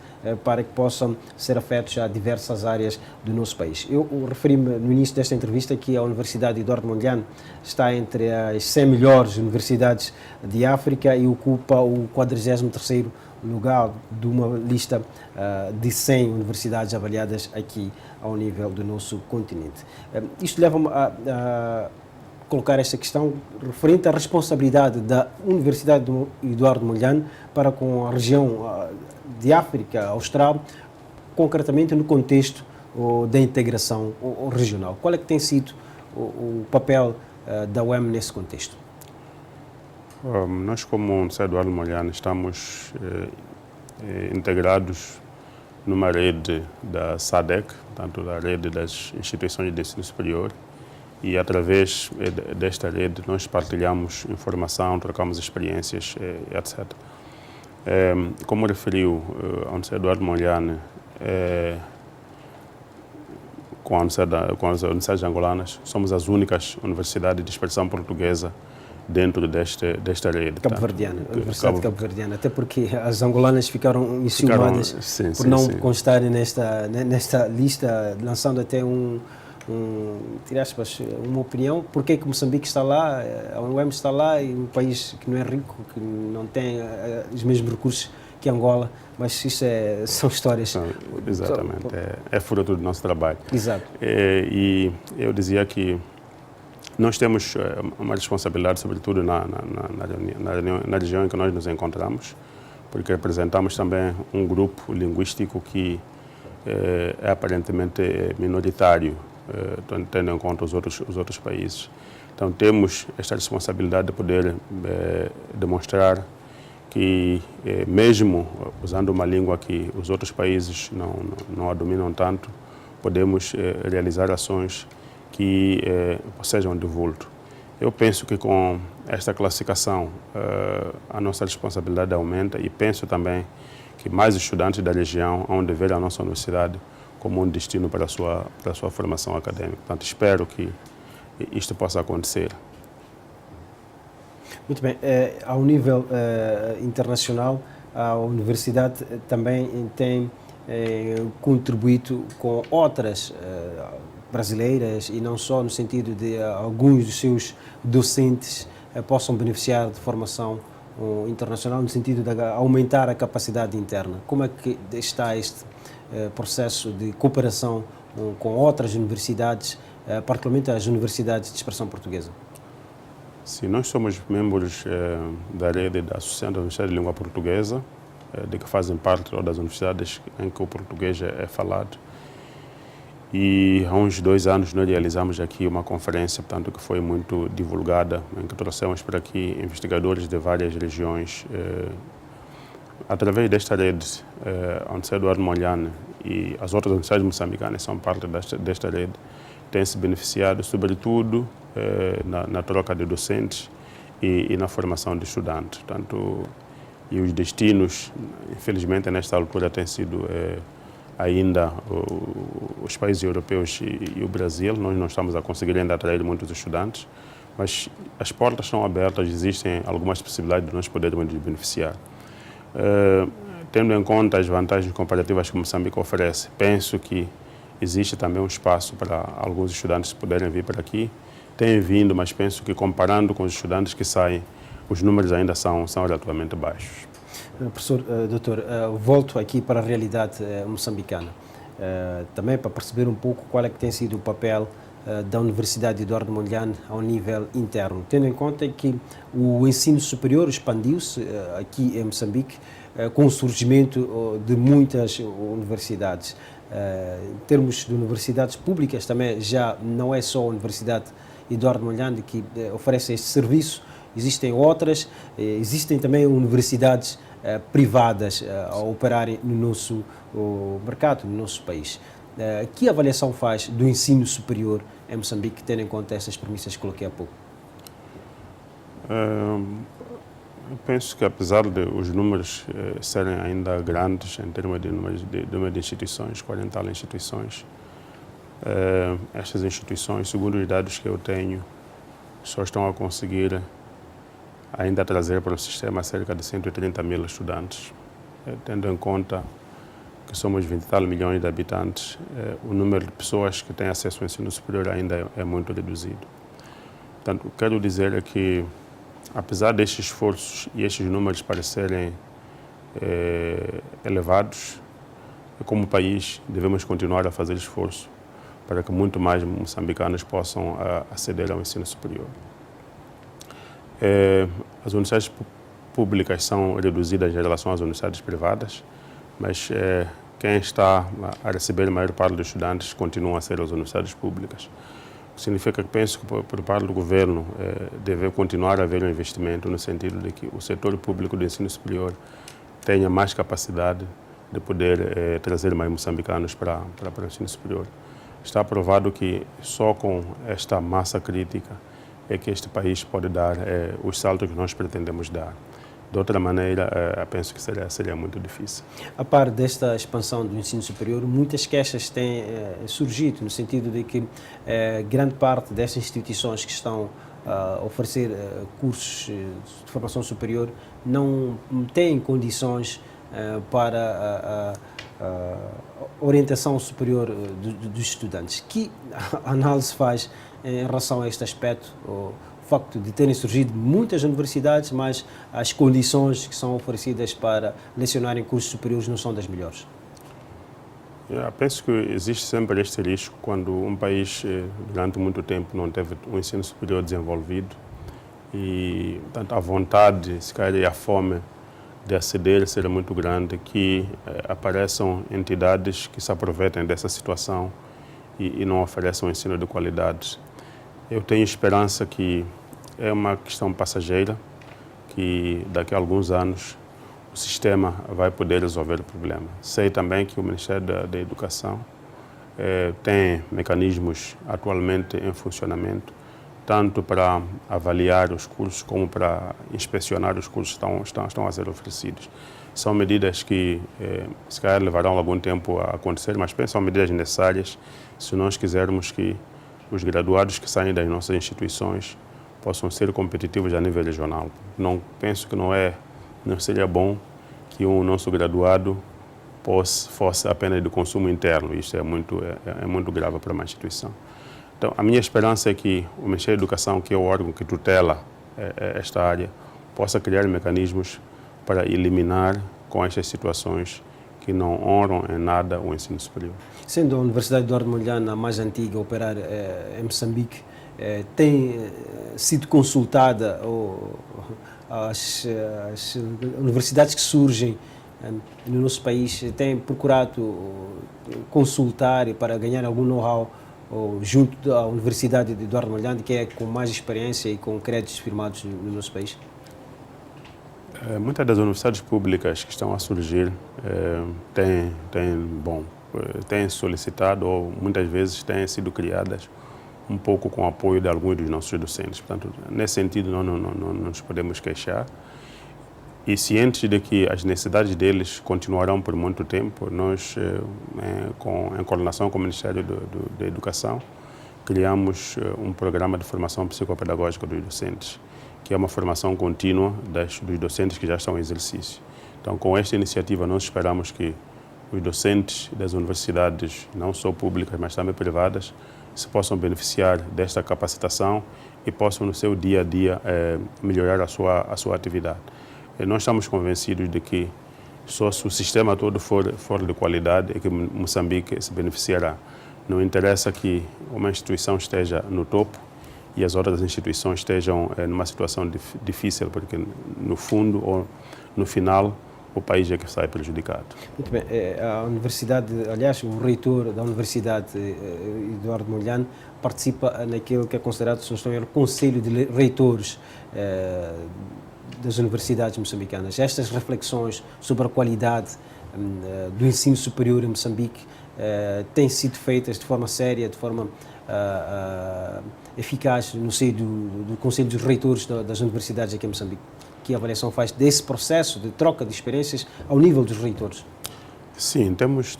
para que possam ser afetos a diversas áreas do nosso país. Eu referi-me no início desta entrevista que a Universidade Eduardo Mondlane está entre as 100 melhores universidades de África e ocupa o 43º lugar de uma lista de 100 universidades avaliadas aqui ao nível do nosso continente. Isto leva-me a colocar esta questão referente à responsabilidade da Universidade Eduardo Mondlane para com a região de África Austral, concretamente no contexto da integração regional. Qual é que tem sido o papel da UEM nesse contexto? Nós, como Universidade Eduardo Mondlane, estamos integrados numa rede da SADC, portanto, da rede das instituições de ensino superior, e através desta rede nós partilhamos informação, trocamos experiências, etc. Como referiu, a Universidade Eduardo Mondlane com as universidades angolanas, somos as únicas universidades de expressão portuguesa dentro desta rede. Cabo-Verdiana, Universidade Cabo-Verdiana, até porque as angolanas ficaram enciumadas por não constarem nesta lista, lançando até entre aspas, uma opinião, porque é que Moçambique está lá, a UEM está lá, e um país que não é rico, que não tem os mesmos recursos que Angola, mas isso são histórias. Exatamente, é fruto do nosso trabalho. Exato. E eu dizia que nós temos uma responsabilidade, sobretudo na região em que nós nos encontramos, porque representamos também um grupo linguístico que é aparentemente minoritário, tendo em conta os outros países. Então temos esta responsabilidade de poder demonstrar que, mesmo usando uma língua que os outros países não a dominam tanto, podemos realizar ações que sejam de vulto. Eu penso que com esta classificação a nossa responsabilidade aumenta, e penso também que mais estudantes da região vão ver a nossa universidade como um destino para a sua formação acadêmica. Portanto, espero que isto possa acontecer. Muito bem. Ao nível internacional, a universidade também tem contribuído com outras brasileiras, e não só no sentido de alguns dos seus docentes possam beneficiar de formação internacional, no sentido de aumentar a capacidade interna. Como é que está este processo de cooperação com outras universidades, particularmente as universidades de expressão portuguesa? Sim, nós somos membros da rede da Associação da Universidade de Língua Portuguesa, de que fazem parte das universidades em que o português é falado. E há uns 2 anos nós realizamos aqui uma conferência, portanto, que foi muito divulgada, em que trouxemos para aqui investigadores de várias regiões. Através desta rede, a Universidade Eduardo Mondlane e as outras universidades moçambicanas são parte desta rede, têm se beneficiado, sobretudo, na troca de docentes e na formação de estudantes. Portanto, e os destinos, infelizmente, nesta altura, têm sido ainda os países europeus e o Brasil. Nós não estamos a conseguir ainda atrair muitos estudantes, mas as portas estão abertas, existem algumas possibilidades de nós podermos nos beneficiar. Tendo em conta as vantagens comparativas que Moçambique oferece, penso que existe também um espaço para alguns estudantes poderem vir para aqui. Têm vindo, mas penso que, comparando com os estudantes que saem, os números ainda são relativamente baixos. Professor, doutor, volto aqui para a realidade moçambicana, também para perceber um pouco qual é que tem sido o papel da Universidade Eduardo Mondlane ao nível interno, tendo em conta que o ensino superior expandiu-se aqui em Moçambique com o surgimento de muitas universidades. Em termos de universidades públicas, também já não é só a Universidade Eduardo Mondlane que oferece este serviço, existem outras, existem também universidades privadas a operarem no nosso mercado, no nosso país. Que avaliação faz do ensino superior em Moçambique, tendo em conta essas premissas que coloquei há pouco? Eu penso que, apesar de os números serem ainda grandes em termos de número de instituições, 40 instituições, estas instituições, segundo os dados que eu tenho, só estão a conseguir ainda trazer para o sistema cerca de 130 mil estudantes. Tendo em conta que somos 20 e tal milhões de habitantes, o número de pessoas que têm acesso ao ensino superior ainda é muito reduzido. Portanto, quero dizer que, apesar destes esforços e estes números parecerem elevados, como país devemos continuar a fazer esforço para que muito mais moçambicanos possam aceder ao ensino superior. As universidades públicas são reduzidas em relação às universidades privadas, mas quem está a receber a maior parte dos estudantes continuam a ser as universidades públicas. Significa que penso que, por parte do governo, deve continuar a haver um investimento no sentido de que o setor público de ensino superior tenha mais capacidade de poder trazer mais moçambicanos para o ensino superior. Está provado que só com esta massa crítica é que este país pode dar os saltos que nós pretendemos dar. De outra maneira, penso que seria muito difícil. A par desta expansão do ensino superior, muitas queixas têm surgido, no sentido de que grande parte destas instituições que estão a oferecer cursos de formação superior não têm condições para a orientação superior dos estudantes. Que análise faz em relação a este aspecto? O facto de terem surgido muitas universidades, mas as condições que são oferecidas para lecionar em cursos superiores não são das melhores. Penso que existe sempre este risco quando um país durante muito tempo não teve um ensino superior desenvolvido e tanto a vontade, se calhar, e a fome de aceder será muito grande, que apareçam entidades que se aproveitem dessa situação e não ofereçam um ensino de qualidade. Eu tenho esperança que é uma questão passageira, que daqui a alguns anos o sistema vai poder resolver o problema. Sei também que o Ministério da Educação tem mecanismos atualmente em funcionamento, tanto para avaliar os cursos como para inspecionar os cursos que estão a ser oferecidos. São medidas que, se calhar, levarão algum tempo a acontecer, mas são medidas necessárias se nós quisermos que os graduados que saem das nossas instituições possam ser competitivos a nível regional. Não penso que não seria bom que um nosso graduado fosse apenas de consumo interno. Isso é muito grave para uma instituição. Então, a minha esperança é que o Ministério da Educação, que é o órgão que tutela esta área, possa criar mecanismos para eliminar com estas situações que não honram em nada o ensino superior. Sendo a Universidade de Eduardo Mondlane a mais antiga a operar em Moçambique, tem sido consultada as universidades que surgem no nosso país, têm procurado consultar para ganhar algum know-how junto da Universidade de Eduardo Mondlane, que é com mais experiência e com créditos firmados no nosso país? Muitas das universidades públicas que estão a surgir têm solicitado ou muitas vezes têm sido criadas um pouco com o apoio de alguns dos nossos docentes. Portanto, nesse sentido, não nos podemos queixar. E cientes de que as necessidades deles continuarão por muito tempo, nós, em coordenação com o Ministério da Educação, criamos um programa de formação psicopedagógica dos docentes, que é uma formação contínua dos docentes que já estão em exercício. Então, com esta iniciativa, nós esperamos que os docentes das universidades, não só públicas, mas também privadas, se possam beneficiar desta capacitação e possam, no seu dia a dia, melhorar a sua atividade. E nós estamos convencidos de que só se o sistema todo for de qualidade é que Moçambique se beneficiará. Não interessa que uma instituição esteja no topo e as outras instituições estejam numa situação difícil, porque no fundo ou no final o país é que sai prejudicado. Muito bem. A Universidade, aliás, o reitor da Universidade, Eduardo Mondlane, participa naquilo que é considerado, se não estou a erro, o Conselho de Reitores das universidades moçambicanas. Estas reflexões sobre a qualidade do ensino superior em Moçambique têm sido feitas de forma séria, de forma eficaz no seio do Conselho dos Reitores das universidades aqui em Moçambique. Que avaliação faz desse processo de troca de experiências ao nível dos reitores? Sim, temos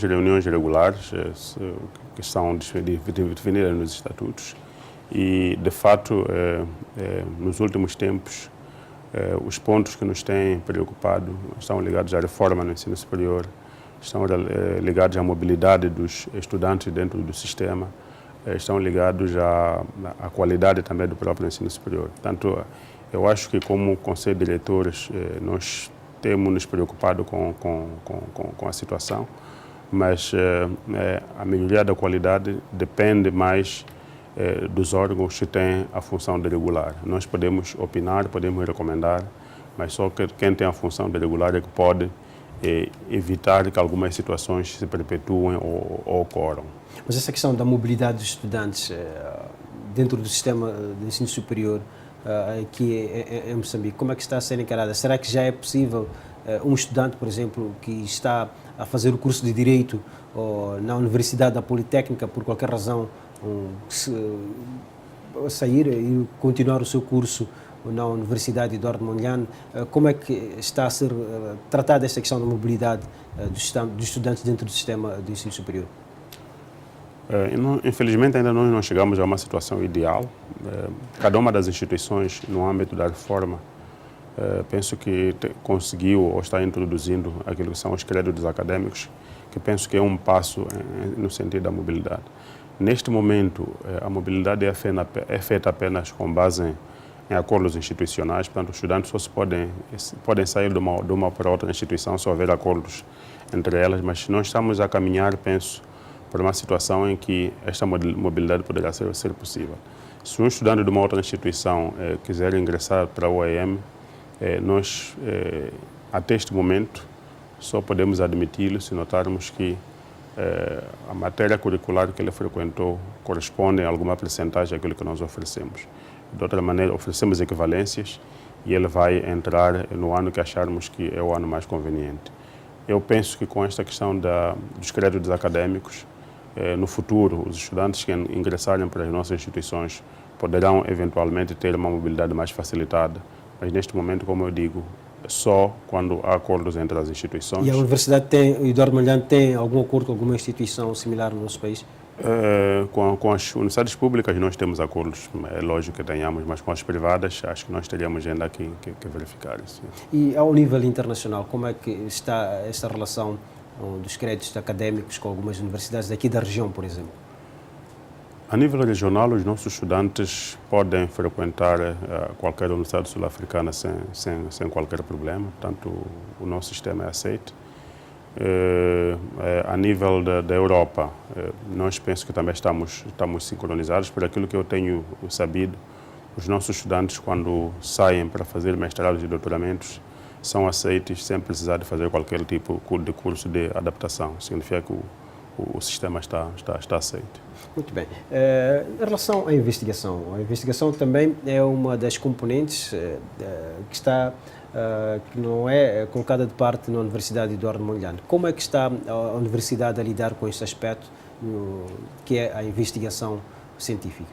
reuniões regulares que estão definidas nos estatutos e, de fato, nos últimos tempos, os pontos que nos têm preocupado estão ligados à reforma no ensino superior, estão ligados à mobilidade dos estudantes dentro do sistema, estão ligados à qualidade também do próprio ensino superior. Portanto, eu acho que, como Conselho de Diretores, nós temos nos preocupado com a situação, mas a melhoria da qualidade depende mais dos órgãos que têm a função de regular. Nós podemos opinar, podemos recomendar, mas só que quem tem a função de regular é que pode evitar que algumas situações se perpetuem ou ocorram. Mas essa questão da mobilidade dos estudantes dentro do sistema de ensino superior aqui em Moçambique, como é que está a ser encarada? Será que já é possível um estudante, por exemplo, que está a fazer o curso de Direito ou na Universidade da Politécnica, por qualquer razão, sair e continuar o seu curso na Universidade Eduardo Mondlane. Como é que está a ser tratada esta questão da mobilidade dos estudantes dentro do sistema de ensino superior? Infelizmente, ainda nós não chegamos a uma situação ideal. Cada uma das instituições, no âmbito da reforma, penso que conseguiu ou está introduzindo aquilo que são os créditos acadêmicos, que penso que é um passo no sentido da mobilidade. Neste momento, a mobilidade é feita apenas com base em acordos institucionais, portanto, os estudantes só podem sair de uma para outra instituição se houver acordos entre elas, mas nós estamos a caminhar, penso, para uma situação em que esta mobilidade poderá ser possível. Se um estudante de uma outra instituição quiser ingressar para a UEM, nós, até este momento, só podemos admiti-lo se notarmos que a matéria curricular que ele frequentou corresponde a alguma percentagem daquilo que nós oferecemos. De outra maneira, oferecemos equivalências e ele vai entrar no ano que acharmos que é o ano mais conveniente. Eu penso que com esta questão dos créditos acadêmicos, no futuro, os estudantes que ingressarem para as nossas instituições poderão eventualmente ter uma mobilidade mais facilitada, mas neste momento, como eu digo, só quando há acordos entre as instituições. E a Universidade o Eduardo Mondlane tem algum acordo com alguma instituição similar no nosso país? Com as universidades públicas nós temos acordos, é lógico que tenhamos, mas com as privadas acho que nós teríamos ainda que verificar isso. E ao nível internacional, como é que está esta relação dos créditos académicos com algumas universidades daqui da região, por exemplo? A nível regional, os nossos estudantes podem frequentar qualquer universidade sul-africana sem qualquer problema, portanto, o nosso sistema é aceito. A nível da Europa, nós penso que também estamos sincronizados. Por aquilo que eu tenho sabido, os nossos estudantes, quando saem para fazer mestrados e doutoramentos, são aceitos sem precisar de fazer qualquer tipo de curso de adaptação. Significa que o sistema está aceito. Muito bem. Em relação à investigação, a investigação também é uma das componentes que não é colocada de parte na Universidade Eduardo Mondlane. Como é que está a Universidade a lidar com este aspecto, que é a investigação científica?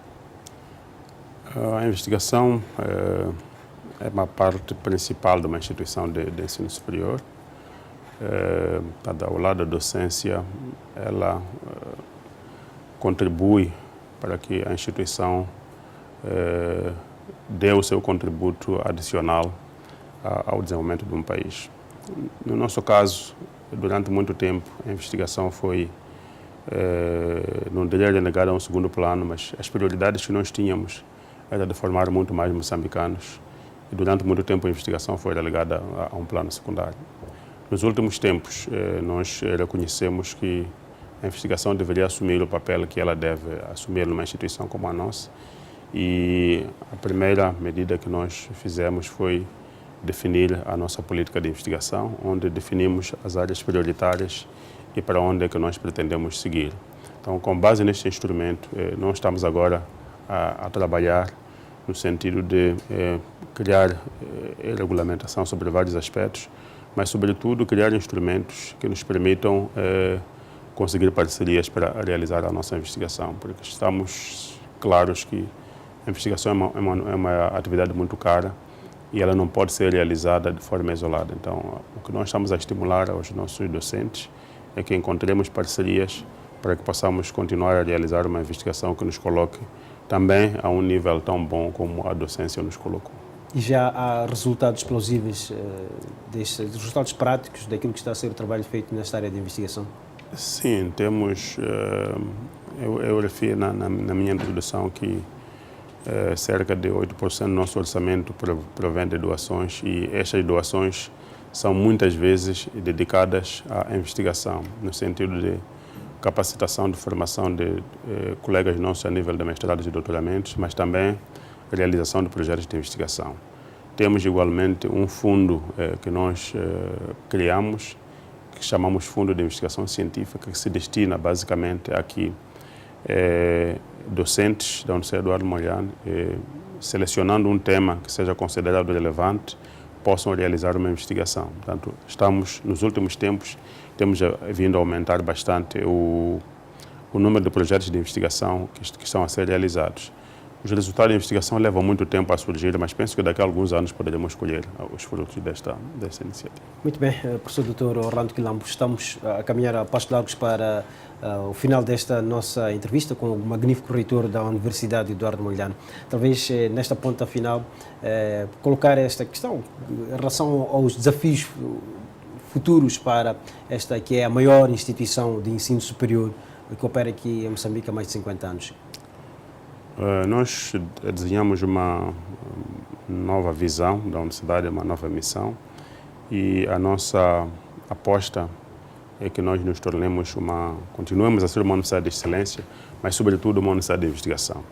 A investigação é uma parte principal de uma instituição de ensino superior. Ao lado da docência, ela contribui para que a instituição dê o seu contributo adicional ao desenvolvimento de um país. No nosso caso, durante muito tempo, a investigação foi, não diria renegada a um segundo plano, mas as prioridades que nós tínhamos era de formar muito mais moçambicanos e durante muito tempo a investigação foi relegada a um plano secundário. Nos últimos tempos, nós reconhecemos que a investigação deveria assumir o papel que ela deve assumir numa instituição como a nossa e a primeira medida que nós fizemos foi definir a nossa política de investigação, onde definimos as áreas prioritárias e para onde é que nós pretendemos seguir. Então, com base neste instrumento, nós estamos agora a trabalhar no sentido de criar regulamentação sobre vários aspectos, mas, sobretudo, criar instrumentos que nos permitam conseguir parcerias para realizar a nossa investigação, porque estamos claros que a investigação é uma atividade muito cara e ela não pode ser realizada de forma isolada. Então, o que nós estamos a estimular aos nossos docentes é que encontremos parcerias para que possamos continuar a realizar uma investigação que nos coloque também a um nível tão bom como a docência nos colocou. E já há resultados plausíveis, resultados práticos daquilo que está a ser o trabalho feito nesta área de investigação? Sim, temos, eu referi na minha introdução que cerca de 8% do nosso orçamento provém de doações e estas doações são muitas vezes dedicadas à investigação, no sentido de capacitação de formação de colegas nossos a nível de mestrados e doutoramentos, mas também realização de projetos de investigação. Temos igualmente um fundo que nós criamos, que chamamos Fundo de Investigação Científica, que se destina basicamente a que docentes da Universidade Eduardo Mondlane, selecionando um tema que seja considerado relevante, possam realizar uma investigação. Portanto, nos últimos tempos, temos vindo a aumentar bastante o número de projetos de investigação que estão a ser realizados. Os resultados da investigação levam muito tempo a surgir, mas penso que daqui a alguns anos poderemos colher os frutos desta iniciativa. Muito bem, professor Dr. Orlando Quilambo, estamos a caminhar a passos largos para o final desta nossa entrevista com o magnífico reitor da Universidade Eduardo Mondlane. Talvez nesta ponta final colocar esta questão em relação aos desafios futuros para esta que é a maior instituição de ensino superior que opera aqui em Moçambique há mais de 50 anos. Nós desenhamos uma nova visão da universidade, uma nova missão, e a nossa aposta é que nós nos tornemos continuemos a ser uma universidade de excelência, mas sobretudo uma universidade de investigação.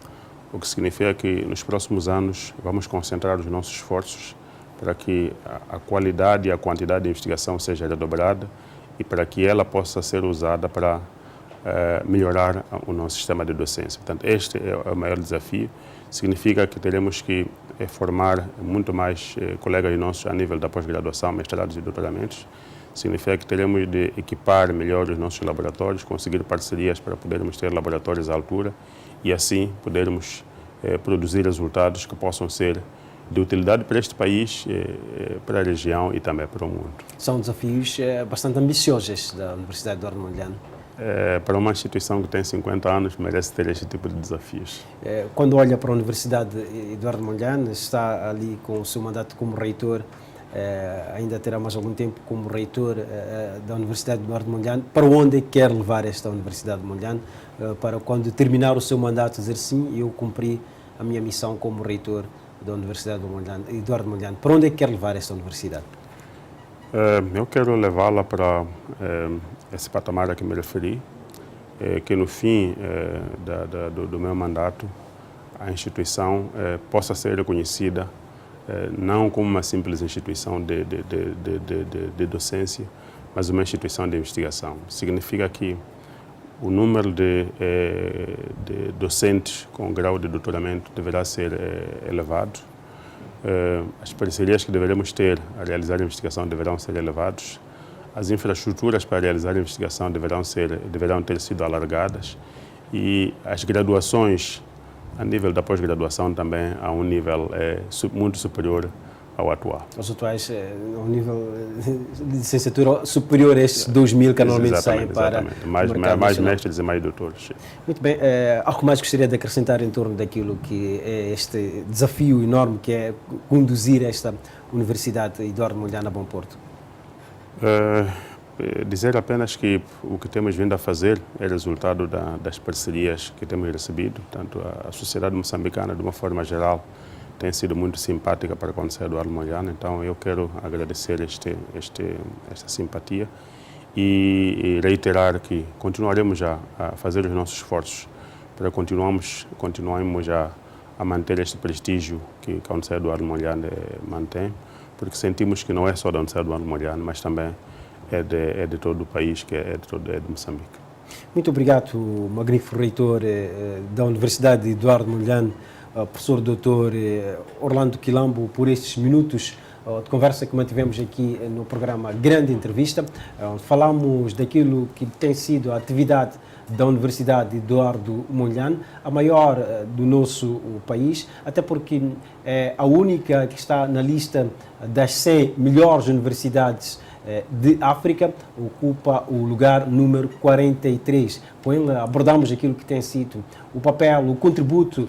O que significa que nos próximos anos vamos concentrar os nossos esforços para que a qualidade e a quantidade de investigação seja redobrada e para que ela possa ser usada para melhorar o nosso sistema de docência. Portanto, este é o maior desafio. Significa que teremos que formar muito mais colegas nossos a nível da pós-graduação, mestrados e doutoramentos. Significa que teremos de equipar melhor os nossos laboratórios, conseguir parcerias para podermos ter laboratórios à altura e assim podermos produzir resultados que possam ser de utilidade para este país, para a região e também para o mundo. São desafios bastante ambiciosos da Universidade Eduardo Mondlane. Para uma instituição que tem 50 anos, merece ter este tipo de desafios. Quando olha para a Universidade Eduardo Mondlane, está ali com o seu mandato como reitor, ainda terá mais algum tempo como reitor da Universidade Eduardo Mondlane. Para onde quer levar esta Universidade de Mondlane? Para quando terminar o seu mandato, dizer sim, eu cumpri a minha missão como reitor da Universidade Eduardo Mondlane. Para onde quer levar esta universidade? Eu quero levá-la para esse patamar a que me referi, que no fim do meu mandato a instituição possa ser reconhecida não como uma simples instituição de docência, mas uma instituição de investigação. Significa que o número de docentes com grau de doutoramento deverá ser elevado. As parcerias que deveremos ter a realizar a investigação deverão ser elevadas. As infraestruturas para realizar a investigação deverão ter sido alargadas e as graduações a nível da pós-graduação também a um nível muito superior ao atual. Os atuais, ao nível de licenciatura superior a estes 2.000 que normalmente saem para mais mestres e mais doutores. Muito bem. Algo mais gostaria de acrescentar em torno daquilo que é este desafio enorme que é conduzir esta Universidade Eduardo Mondlane a Bom Porto? Dizer apenas que o que temos vindo a fazer é resultado das parcerias que temos recebido, tanto a sociedade moçambicana, de uma forma geral, tem sido muito simpática para a Universidade Eduardo Mondlane, então eu quero agradecer esta simpatia e reiterar que continuaremos a fazer os nossos esforços para continuarmos a manter este prestígio que a Universidade Eduardo Mondlane mantém, porque sentimos que não é só da Universidade Eduardo Mondlane, mas também é de todo o país, que é de Moçambique. Muito obrigado, magnífico reitor da Universidade Eduardo Mondlane, professor Dr. Orlando Quilambo, por estes minutos de conversa que mantivemos aqui no programa Grande Entrevista, onde falamos daquilo que tem sido a atividade da Universidade Eduardo Mondlane, a maior do nosso país, até porque é a única que está na lista das 100 melhores universidades de África, ocupa o lugar número 43. Com ele abordamos aquilo que tem sido o papel, o contributo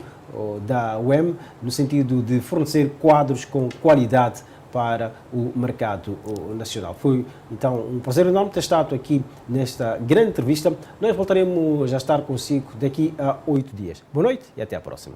da UEM, no sentido de fornecer quadros com qualidade para o mercado nacional. Foi, então, um prazer enorme ter estado aqui nesta grande entrevista. Nós voltaremos a estar consigo daqui a 8 dias. Boa noite e até a próxima.